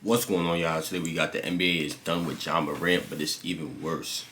What's going on, y'all? Today we got the NBA is done with Ja Morant, but it's even worse.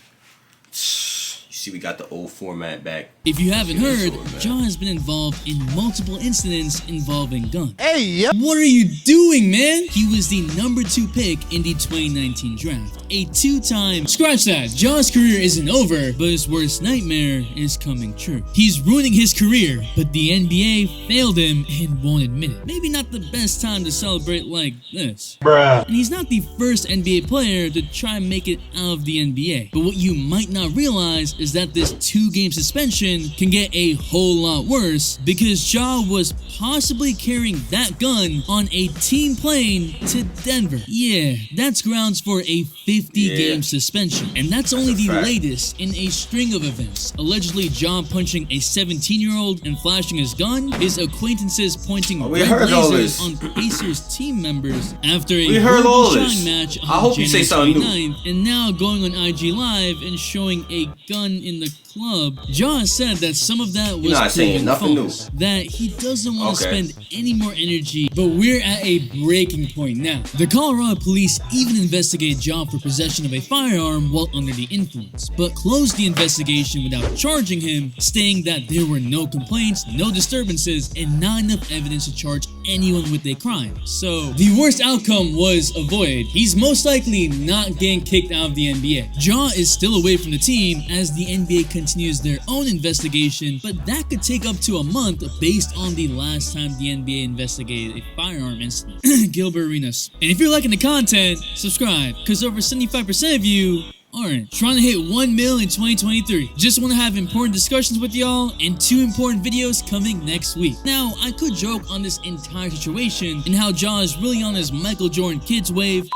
You see, we got the old format back. If you haven't heard, Ja has been involved in multiple incidents involving guns. Hey, yep. What are you doing, man? He was the #2 pick in the 2019 draft. A two-time... Scratch that. Ja's career isn't over, but his worst nightmare is coming true. He's ruining his career, but the NBA failed him and won't admit it. Maybe not the best time to celebrate like this. Bruh. And he's not the first NBA player to try and make it out of the NBA. But what you might not realize is that this 2-game suspension can get a whole lot worse because Ja was possibly carrying that gun on a team plane to Denver. Yeah, that's grounds for a 50-game suspension. And that's only the latest in a string of events. Allegedly, Ja punching a 17-year-old and flashing his gun, his acquaintances pointing red lasers on Pacers team members after a verbal shine match on January 29th, and now going on IG Live and showing a gun in the club. Ja said that some of that was proven false, that he doesn't want to spend any more energy, but we're at a breaking point now. The Colorado police even investigated Ja for possession of a firearm while under the influence, but closed the investigation without charging him, stating that there were no complaints, no disturbances, and not enough evidence to charge anyone with a crime. So the worst outcome was avoided. He's most likely not getting kicked out of the NBA. Ja is still away from the team as the NBA continues their own investigation, but that could take up to a month based on the last time the NBA investigated a firearm incident. Gilbert Arenas. And if you're liking the content, subscribe, because over 75% of you aren't. Trying to hit 1 mil in 2023. Just want to have important discussions with y'all and 2 important videos coming next week. Now, I could joke on this entire situation and how Ja is really on his Michael Jordan kids wave,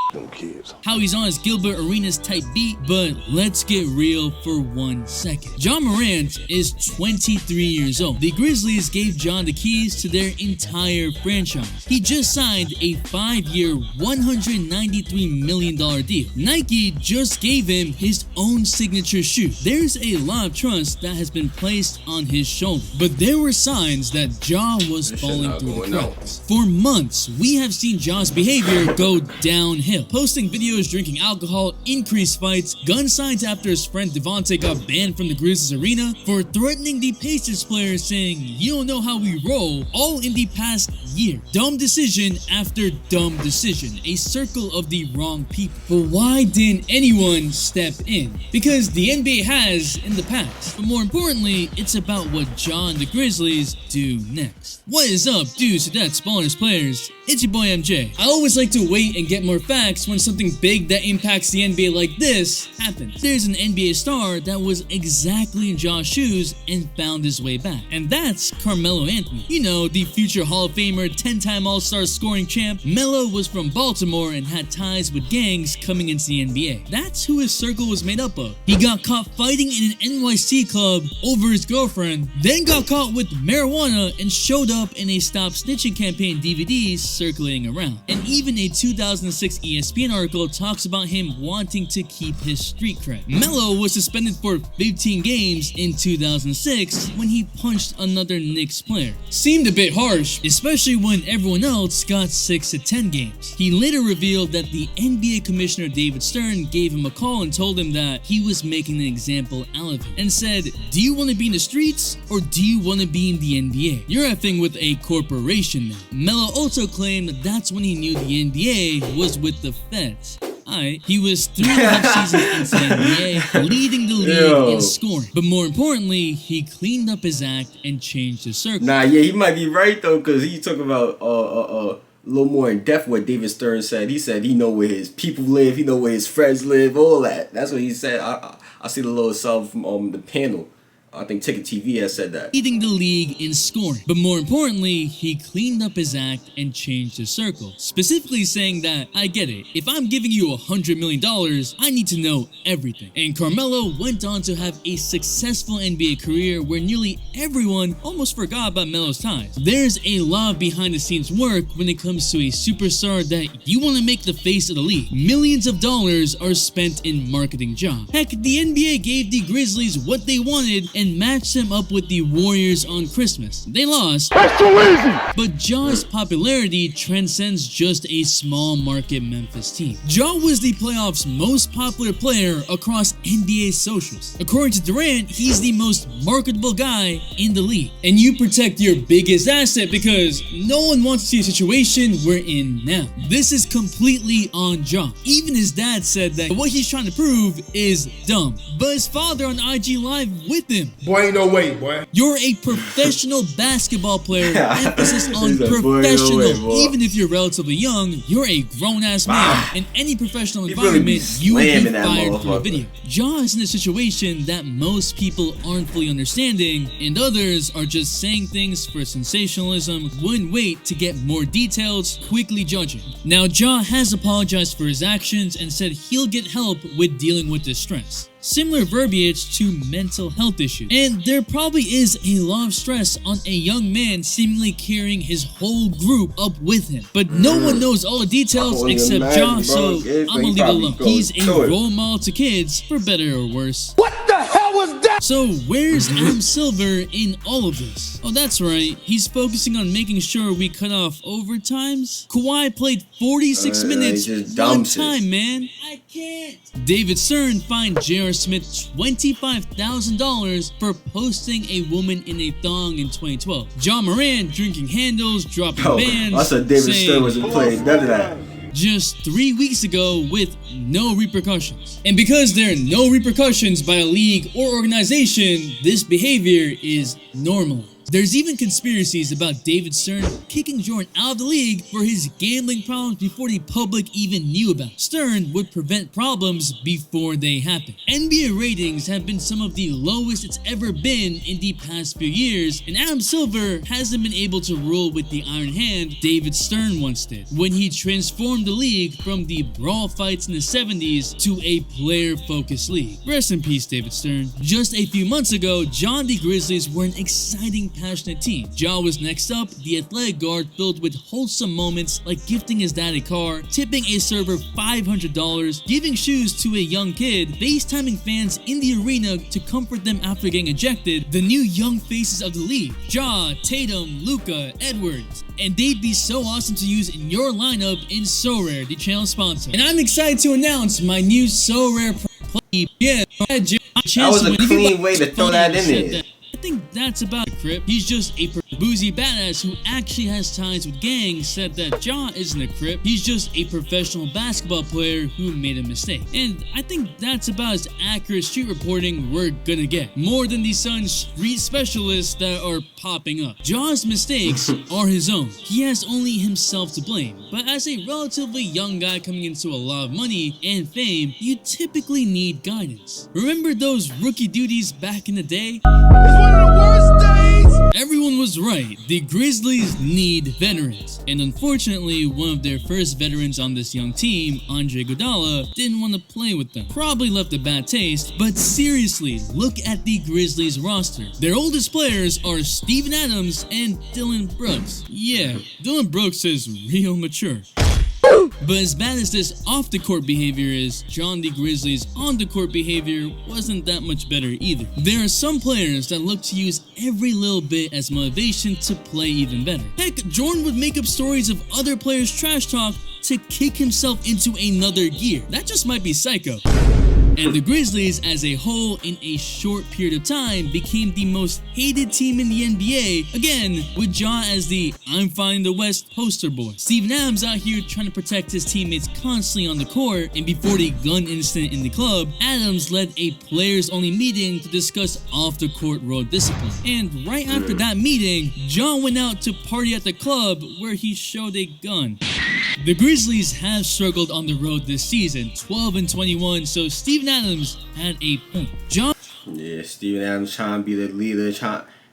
how he's on his Gilbert Arenas type beat, but let's get real for 1 second. Ja Morant is 23 years old. The Grizzlies gave Ja the keys to their entire franchise. He just signed a 5-year, $193 million deal. Nike just gave him his own signature shoe. There's a lot of trust that has been placed on his shoulder, but there were signs that Ja was falling through the cracks. For months, we have seen Ja's behavior go downhill. Posting videos drinking alcohol, increased fights, gun signs after his friend Devontae got banned from the Grizzlies arena for threatening the Pacers players saying, "You don't know how we roll," all in the past year. Dumb decision after dumb decision. A circle of the wrong people. But why didn't anyone step in? Because the NBA has in the past. But more importantly, it's about what Ja and the Grizzlies do next. What is up, dudes, cadets, ballers, players? It's your boy MJ. I always like to wait and get more facts when something big that impacts the NBA like this happens. There's an NBA star that was exactly in Ja's shoes and found his way back. And that's Carmelo Anthony. You know, the future Hall of Famer, 10-time All-Star scoring champ. Melo was from Baltimore and had ties with gangs coming into the NBA. That's who his circle was made up of. He got caught fighting in an NYC club over his girlfriend, then got caught with marijuana and showed up in a Stop Snitching campaign DVDs circulating around. And even a 2006 ESPN article talks about him wanting to keep his street cred. Melo was suspended for 15 games in 2006 when he punched another Knicks player. Seemed a bit harsh, especially when everyone else got 6 to 10 games. He later revealed that the NBA Commissioner David Stern gave him a call and told him that he was making an example out of him and said, "Do you want to be in the streets or do you want to be in the NBA? You're effing with a corporation now." Melo also claimed that that's when he knew the NBA was with the feds. He was 3.5 seasons into the NBA, leading the league in scoring. But more importantly, he cleaned up his act and changed his circle. Nah, yeah, he might be right though, because he talk about a little more in depth what David Stern said. He said he know where his people live, he know where his friends live, all that. That's what he said. I see the little sub from the panel. I think Ticket TV has said that. Leading the league in scoring. But more importantly, he cleaned up his act and changed his circle. Specifically saying that, I get it. If I'm giving you $100 million, I need to know everything. And Carmelo went on to have a successful NBA career where nearly everyone almost forgot about Melo's ties. There's a lot of behind the scenes work when it comes to a superstar that you want to make the face of the league. Millions of dollars are spent in marketing Ja. Heck, the NBA gave the Grizzlies what they wanted and matched him up with the Warriors on Christmas. They lost. That's too easy! But Ja's popularity transcends just a small market Memphis team. Ja was the playoffs' most popular player across NBA socials. According to Durant, he's the most marketable guy in the league. And you protect your biggest asset because no one wants to see a situation we're in now. This is completely on Ja. Even his dad said that what he's trying to prove is dumb. But his father on IG Live with him. Boy, ain't no way, boy. You're a professional basketball player. Emphasis on He's like, professional. "Boy, no way, boy." Even if you're relatively young, you're a grown-ass man. In any professional He really be environment, you would be slamming that fired for a motherfucker. video. Ja is in a situation that most people aren't fully understanding, and others are just saying things for sensationalism, wouldn't wait to get more details, quickly judging. Now, Ja has apologized for his actions and said he'll get help with dealing with this stress. Similar verbiage to mental health issues. And there probably is a lot of stress on a young man seemingly carrying his whole group up with him. But no one knows all the details Only except imagine, Ja, bro. so If I'm gonna he leave it probably alone. goes He's a through it. role model to kids, for better or worse. What the hell was that? So where's Adam Silver in all of this? Oh, that's right. He's focusing on making sure we cut off overtimes. Kawhi played 46 minutes he just one dumps it. time, man. I can't. David Stern fined J.R. Smith $25,000 for posting a woman in a thong in 2012. John Morant drinking handles, dropping Yo, bands. I said David saying, Stern wasn't playing none of that. just 3 weeks ago with no repercussions. And because there are no repercussions by a league or organization, this behavior is normal. There's even conspiracies about David Stern kicking Jordan out of the league for his gambling problems before the public even knew about it. Stern would prevent problems before they happen. NBA ratings have been some of the lowest it's ever been in the past few years, and Adam Silver hasn't been able to rule with the iron hand David Stern once did, when he transformed the league from the brawl fights in the 70s to a player-focused league. Rest in peace, David Stern. Just a few months ago, John the Grizzlies were an exciting, passionate team. Ja was next up, the athletic guard filled with wholesome moments like gifting his dad a car, tipping a server $500, giving shoes to a young kid, FaceTiming fans in the arena to comfort them after getting ejected, the new young faces of the league. Ja, Tatum, Luka, Edwards. And they'd be so awesome to use in your lineup in So Rare, the channel sponsor. And I'm excited to announce my new So Rare play. Yeah, That was a clean way to throw that in there. I think that's about it, Crip. He's just a boozy badass who actually has ties with gangs. Said that Ja isn't a Crip. He's just a professional basketball player who made a mistake. And I think that's about as accurate street reporting we're gonna get. More than the Sun's street specialists that are popping up. Ja's mistakes are his own. He has only himself to blame. But as a relatively young guy coming into a lot of money and fame, you typically need guidance. Remember those rookie duties back in the day? It's one of the worst days! Everyone was right. The Grizzlies need veterans. And unfortunately, one of their first veterans on this young team, Andre Iguodala, didn't want to play with them. Probably left a bad taste, but seriously, look at the Grizzlies roster. Their oldest players are Steven Adams and Dylan Brooks. Yeah, Dylan Brooks is real mature. But as bad as this off-the-court behavior is, John the Grizzlies' on-the-court behavior wasn't that much better either. There are some players that look to use every little bit as motivation to play even better. Heck, Jordan would make up stories of other players' trash talk to kick himself into another gear. That just might be psycho. And the Grizzlies as a whole in a short period of time became the most hated team in the NBA, again with Ja as the I'm fine the West poster boy. Steven Adams out here trying to protect his teammates constantly on the court, and before the gun incident in the club, Adams led a players only meeting to discuss off the court road discipline. And right after that meeting, Ja went out to party at the club where he showed a gun. The Grizzlies have struggled on the road this season, 12-21, so Steven Adams had a point. Yeah, Steven Adams trying to be the leader,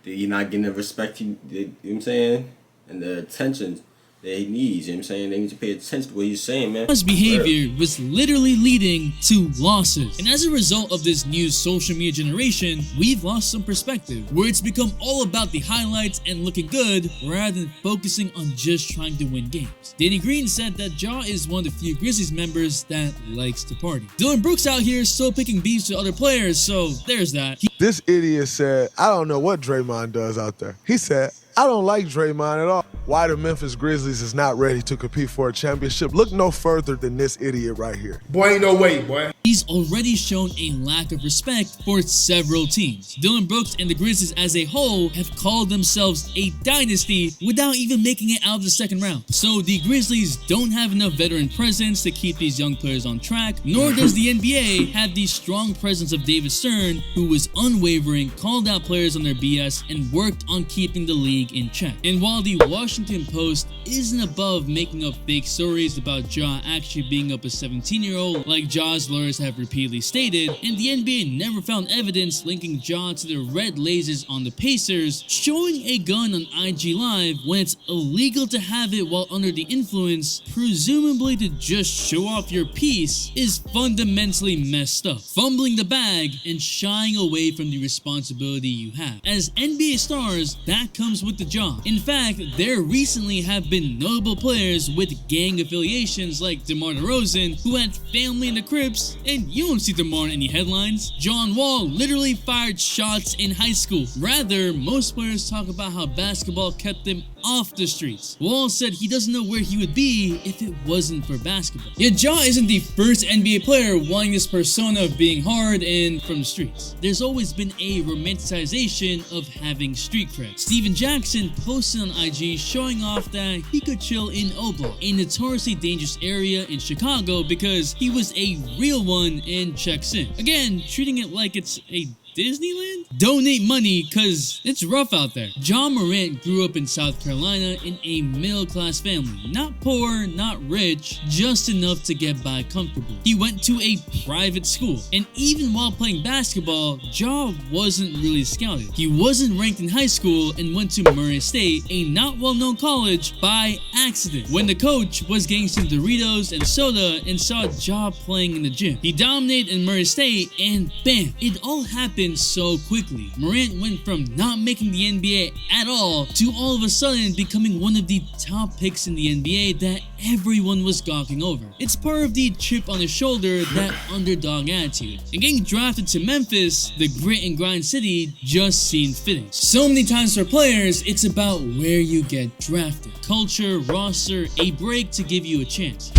you're not getting the respect, you know what I'm saying? And the attention. that he needs. You know what I'm saying? They need to pay attention to what he's saying, man. His behavior was literally leading to losses. And as a result of this new social media generation, we've lost some perspective, where it's become all about the highlights and looking good rather than focusing on just trying to win games. Danny Green said that Ja is one of the few Grizzlies members that likes to party. Dylan Brooks out here still picking beefs with other players, so there's that. This idiot said, I don't know what Draymond does out there. He said, I don't like Draymond at all. Why the Memphis Grizzlies is not ready to compete for a championship? Look no further than this idiot right here. Boy, ain't no way, boy. He's already shown a lack of respect for several teams. Dylan Brooks and the Grizzlies as a whole have called themselves a dynasty without even making it out of the second round. So the Grizzlies don't have enough veteran presence to keep these young players on track, nor does the NBA have the strong presence of David Stern, who was unwavering, called out players on their BS, and worked on keeping the league in check. And while the Washington Post isn't above making up fake stories about Ja actually being up a 17-year-old like Ja's lawyers have repeatedly stated, and the NBA never found evidence linking Ja to the red lasers on the Pacers, showing a gun on IG Live when it's illegal to have it while under the influence, presumably to just show off your piece, is fundamentally messed up. Fumbling the bag and shying away from the responsibility you have. As NBA stars, that comes with the job. In fact, there recently have been notable players with gang affiliations like DeMar DeRozan, who had family in the Crips, and you don't see DeMar in any headlines. John Wall literally fired shots in high school. Rather, most players talk about how basketball kept them off the streets. Wall said he doesn't know where he would be if it wasn't for basketball. Yet Ja isn't the first NBA player wanting this persona of being hard and from the streets. There's always been a romanticization of having street cred. Steven Jackson posted on IG showing off that he could chill in O-Block, a notoriously dangerous area in Chicago, because he was a real one and checks in. Again, treating it like it's a Disneyland? Donate money, cause it's rough out there. Ja Morant grew up in South Carolina in a middle-class family. Not poor, not rich, just enough to get by comfortably. He went to a private school, and even while playing basketball, Ja wasn't really scouted. He wasn't ranked in high school and went to Murray State, a not well-known college, by accident, when the coach was getting some Doritos and soda and saw Ja playing in the gym. He dominated in Murray State, and bam, it all happened so quickly. Morant went from not making the NBA at all to all of a sudden becoming one of the top picks in the NBA that everyone was gawking over. It's part of the chip on the shoulder, that underdog attitude. And getting drafted to Memphis, the grit and grind city, just seemed fitting. So many times for players, it's about where you get drafted. Culture, roster, a break to give you a chance.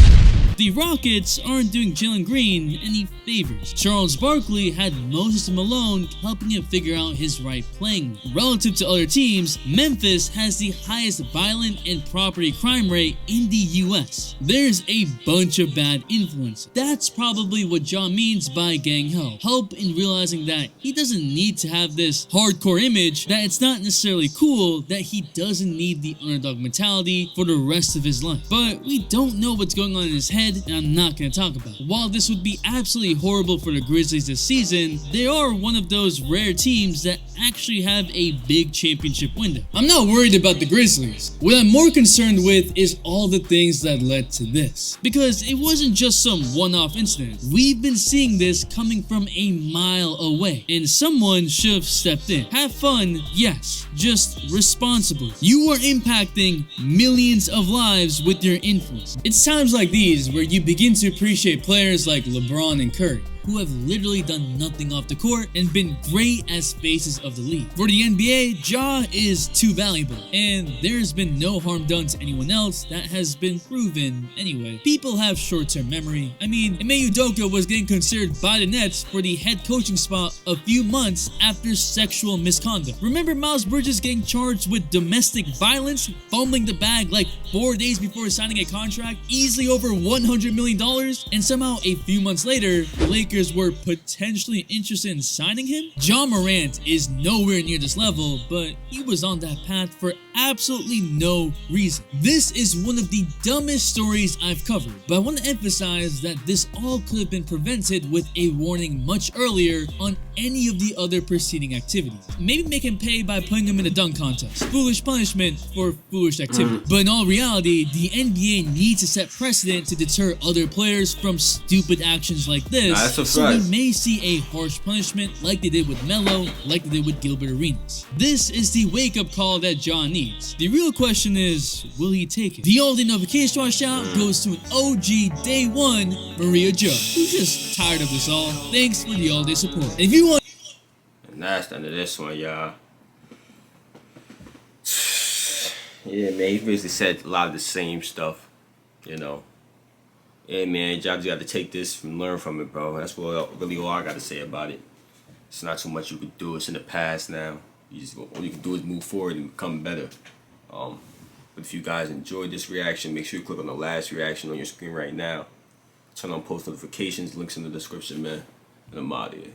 The Rockets aren't doing Jalen Green any favors. Charles Barkley had Moses Malone helping him figure out his right playing. Relative to other teams, Memphis has the highest violent and property crime rate in the US. There's a bunch of bad influence. That's probably what Ja means by gang help. Help in realizing that he doesn't need to have this hardcore image, that it's not necessarily cool, that he doesn't need the underdog mentality for the rest of his life. But we don't know what's going on in his head, and I'm not going to talk about it. While this would be absolutely horrible for the Grizzlies this season, they are one of those rare teams that actually have a big championship window. I'm not worried about the Grizzlies. What I'm more concerned with is all the things that led to this. Because it wasn't just some one-off incident. We've been seeing this coming from a mile away, and someone should have stepped in. Have fun, yes, just responsibly. You are impacting millions of lives with your influence. It's times like these where you begin to appreciate players like LeBron and Curry, who have literally done nothing off the court and been great as faces of the league. For the NBA, Ja is too valuable, and there's been no harm done to anyone else that has been proven anyway. People have short-term memory. I mean, Ime Udoka was getting considered by the Nets for the head coaching spot a few months after sexual misconduct. Remember Miles Bridges getting charged with domestic violence, fumbling the bag like 4 days before signing a contract, easily over $100 million, and somehow a few months later, the Lakers Lakers were potentially interested in signing him? Ja Morant is nowhere near this level, but he was on that path for absolutely no reason. This is one of the dumbest stories I've covered, but I want to emphasize that this all could have been prevented with a warning much earlier on any of the other preceding activities. Maybe make him pay by putting him in a dunk contest. Foolish punishment for foolish activity. But in all reality, the NBA needs to set precedent to deter other players from stupid actions like this, so we may see a harsh punishment like they did with Melo, like they did with Gilbert Arenas. This is the wake-up call that Ja needs. The real question is, will he take it? The all-day notification shout goes to an OG day one, Maria Joe, who's just tired of this all. Thanks for the all-day support. And if you want... And that's the end of this one, y'all. Yeah, man, he basically said a lot of the same stuff, you know. Yeah, man, y'all just got to take this and learn from it, bro. That's really all I got to say about it. It's not too much you can do. It's in the past now. All you can do is move forward and become better. But if you guys enjoyed this reaction, make sure you click on the last reaction on your screen right now. Turn on post notifications, links in the description, man. And I'm out of here.